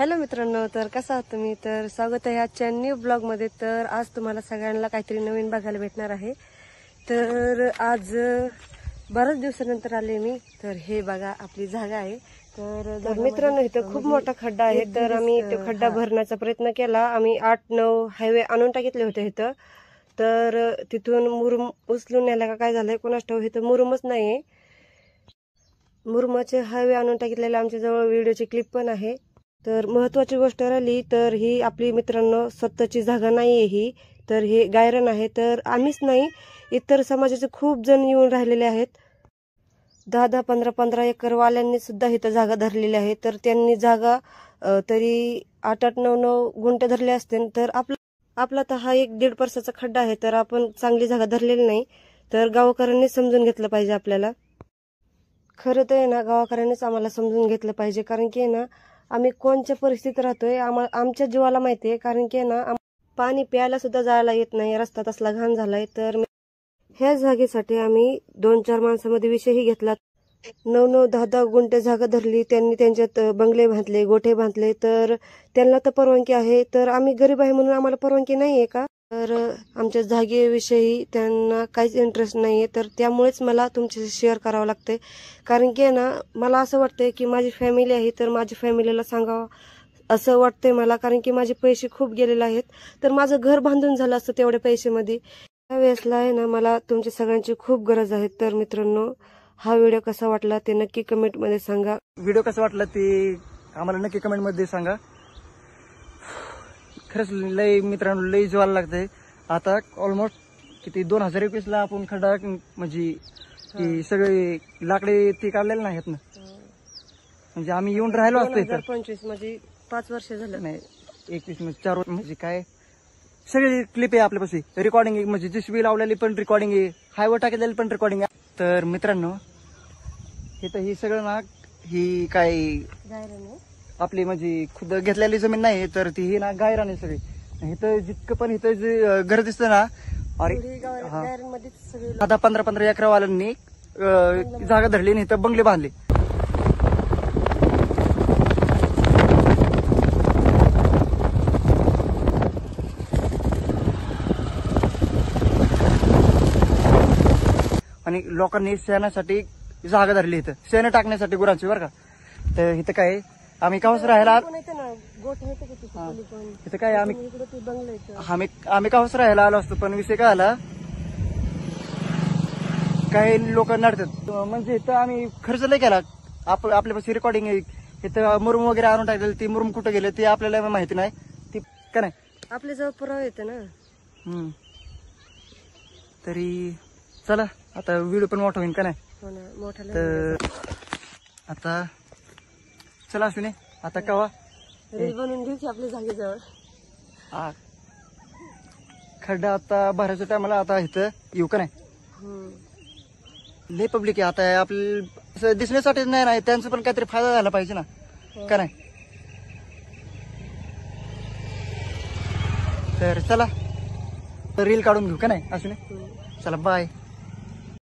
Hello मित्रांनो, तर कसा आहात तुम्ही? तर स्वागत आहे आजच्या न्यू ब्लॉग मध्ये। तर आज तुम्हाला सगळ्यांना काहीतरी नवीन बघायला भेटणार आहे। तर आज बऱ्याच दिवसानंतर आले मी। तर हे बघा आपली जागा आहे। तर मित्रांनो इथं खूप मोठा खड्डा आहे। तर आम्ही तो खड्डा भरण्याचा प्रयत्न केला। आम्ही 8-9 हायवे आणून टाकितले होते इथं। तर तिथून मुरुम उचलून न्यायला का काय झालंय कोणास ठाऊक, इथं मुरुमच नाहीये। मुरुमाचे हायवे आणून टाकितलेले आमच्या जवळ व्हिडिओची क्लिप पण आहे। तर महत्वाची गोष्ट राहिली तर ही आपली मित्रांनो स्वतःची जागा नाहीये ही। तर हे गायरन आहे। तर आम्हीच नाही, इतर समाजाचे खूप जण येऊन राहिलेले आहेत। 10-10, 15-15 एकर वाल्यांनी सुद्धा इथं जागा धरलेली आहे। तर त्यांनी जागा तरी 8-8, 9-9 गुंठे धरले असते। तर आपला तर हा 1-1.5 वर्षाचा खड्डा आहे। तर आपण चांगली जागा धरलेली नाही। तर गावकऱ्यांनी समजून घेतलं पाहिजे आपल्याला। खरं तर ना गावकऱ्यांनीच आम्हाला समजून घेतलं पाहिजे, कारण की ना आम्ही कोणत्या परिस्थितीत राहतोय आमच्या जीवाला माहिती आहे। कारण की ना पाणी प्यायला सुद्धा जायला येत नाही, रस्ता तसला घाण झालाय। तर ह्या जागेसाठी आम्ही 2-4 माणसामध्ये विषयही घेतला। 9-9, 10-10 गुंठे जागा धरली त्यांनी, त्यांच्यात बंगले बांधले, गोठे बांधले। तर त्यांना तर परवानगी आहे, तर आम्ही गरीब आहे म्हणून आम्हाला परवानगी नाहीये का? तर आमच्या जागेविषयी त्यांना काहीच इंटरेस्ट नाहीये। तर त्यामुळेच मला तुमच्याशी शेअर करावं लागतंय, कारण की ना मला असं वाटतंय की माझी फॅमिली आहे, तर माझ्या फॅमिलीला सांगावं असं वाटतंय मला। कारण की माझे पैसे खूप गेलेले आहेत। तर माझं घर बांधून झालं असतं तेवढ्या पैशामध्ये। त्यावेळेसला आहे ना मला तुमच्या सगळ्यांची खूप गरज आहे। तर मित्रांनो, हा व्हिडिओ कसा वाटला ते नक्की कमेंट मध्ये सांगा। व्हिडिओ कसा वाटला ते आम्हाला नक्की कमेंट मध्ये सांगा। खरंच लय मित्रांनो लय जीवाला लागतंय। आता ऑलमोस्ट किती 2021 ला आपण खड्डा म्हणजे की सगळे लाकडे ते काढलेले नाहीत ना, म्हणजे आम्ही येऊन राहिलो असतो इथं। 2025 म्हणजे 5 वर्ष झालं नाही, 21 म्हणजे 4 म्हणजे काय सगळी क्लिप आहे आपल्यापाशी, रेकॉर्डिंग आहे, म्हणजे जेसीबी लावलेली पण रेकॉर्डिंग आहे, हायवे टाकलेली पण रेकॉर्डिंग आहे। तर मित्रांनो इथं ही सगळं ना ही काय आपली म्हणजे खुद घेतलेली जमीन नाही, तर ती ही ना गायरान आहे सगळी। इथं जितकं पण इथं जे घर दिसतं ना, अरे 10-15 एकरावाल्यांनी जागा धरली आणि इथं बंगले बांधले। आणि लोकांनी शेणासाठी जागा धरली इथं, शेण टाकण्यासाठी गुरांची, बरं का। तर इथं काय आम्ही काहूस राहायला इथं काय आम्ही काहूस राहायला आलो असतो, पण विषय काय आला, काही लोक नडतात। म्हणजे इथं आम्ही खर्च लय केला, आपल्यापाशी रेकॉर्डिंग आहे। इथं मुरुम वगैरे आणून टाकलेलं, ती मुरुम कुठं गेले ते आपल्याला माहिती नाही, ती का नाही आपल्या जवळ पुरावा येते ना। तरी चला आता व्हिडिओ पण मोठा होईल का नाही। तर आता चला असू नये आता कवा रील बनवून घेऊ की आपल्या जागेजवळ। खड्डा आता भरायच्या टायमाला आता इथं येऊ का नाही। लय पब्लिक आहे आता, आपल्या दिसण्यासाठी नाही ना, त्यांचा पण काहीतरी फायदा झाला पाहिजे ना, का नाही। तर चला रील काढून घेऊ का नाही असू नये। चला बाय।